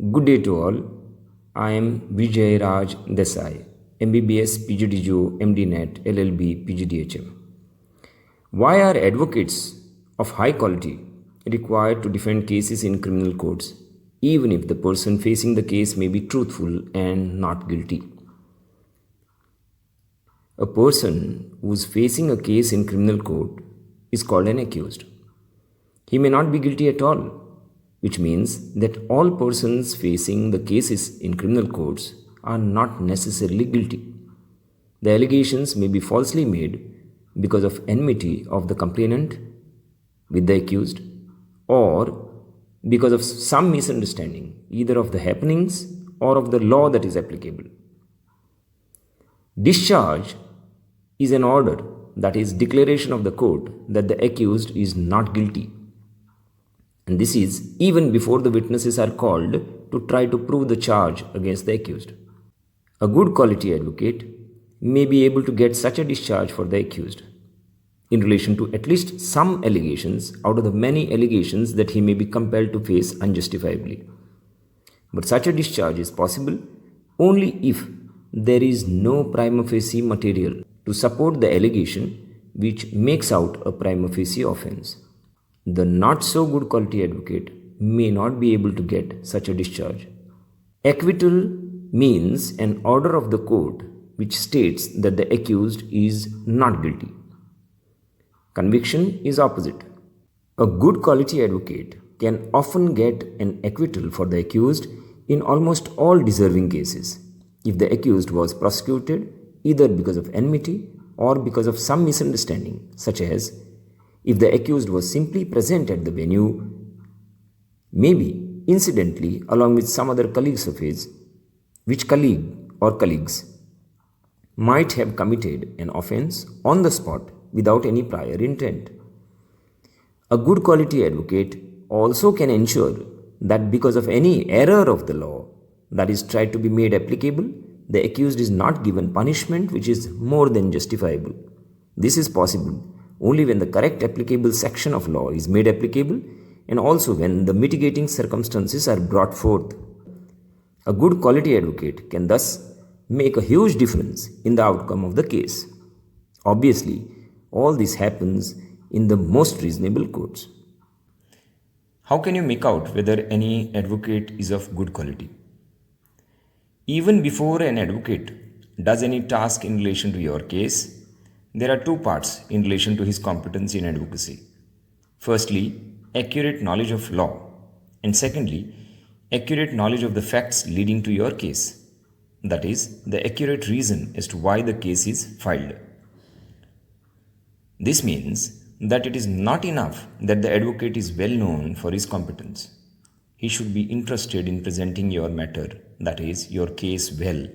Good day to all. I am Vijay Raj Desai, MBBS, PGDJO, MDNet, LLB, PGDHM. Why are advocates of high quality required to defend cases in criminal courts, even if the person facing the case may be truthful and not guilty? A person who is facing a case in criminal court is called an accused. He may not be guilty at all, which means that all persons facing the cases in criminal courts are not necessarily guilty. The allegations may be falsely made because of enmity of the complainant with the accused or because of some misunderstanding either of the happenings or of the law that is applicable. Discharge is an order, that is, declaration of the court that the accused is not guilty. And this is even before the witnesses are called to try to prove the charge against the accused. A good quality advocate may be able to get such a discharge for the accused in relation to at least some allegations out of the many allegations that he may be compelled to face unjustifiably. But such a discharge is possible only if there is no prima facie material to support the allegation which makes out a prima facie offense. The not so good quality advocate may not be able to get such a discharge. Acquittal means an order of the court which states that the accused is not guilty. Conviction is opposite. A good quality advocate can often get an acquittal for the accused in almost all deserving cases if the accused was prosecuted either because of enmity or because of some misunderstanding, such as if the accused was simply present at the venue, maybe incidentally along with some other colleagues of his, which colleague or colleagues might have committed an offense on the spot without any prior intent. A good quality advocate also can ensure that because of any error of the law that is tried to be made applicable, the accused is not given punishment which is more than justifiable. This is possible only when the correct applicable section of law is made applicable and also when the mitigating circumstances are brought forth. A good quality advocate can thus make a huge difference in the outcome of the case. Obviously, all this happens in the most reasonable courts. How can you make out whether any advocate is of good quality? Even before an advocate does any task in relation to your case, there are two parts in relation to his competence in advocacy. Firstly, accurate knowledge of law, and secondly, accurate knowledge of the facts leading to your case, that is, the accurate reason as to why the case is filed. This means that it is not enough that the advocate is well known for his competence. He should be interested in presenting your matter, that is, your case well.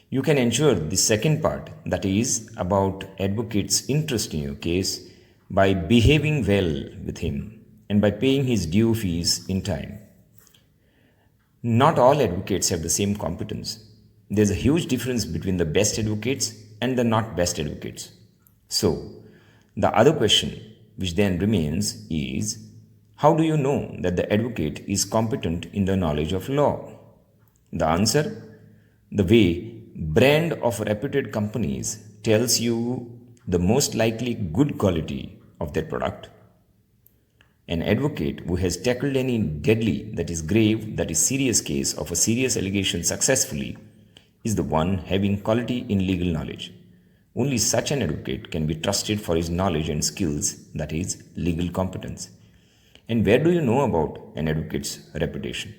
You can ensure the second part, that is, about advocate's interest in your case, by behaving well with him and by paying his due fees in time. Not all advocates have the same competence. There's a huge difference between the best advocates and the not best advocates. So, the other question which then remains is, how do you know that the advocate is competent in the knowledge of law? The answer? The way brand of reputed companies tells you the most likely good quality of their product. An advocate who has tackled any deadly, that is grave, that is serious case of a serious allegation successfully is the one having quality in legal knowledge. Only such an advocate can be trusted for his knowledge and skills, that is legal competence. And where do you know about an advocate's reputation?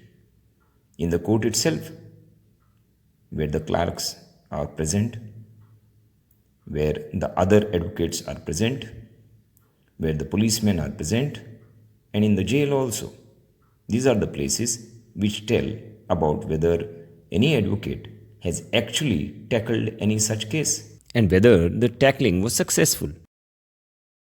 In the court itself, where the clerks are present, where the other advocates are present, where the policemen are present, and in the jail also. These are the places which tell about whether any advocate has actually tackled any such case And whether the tackling was successful.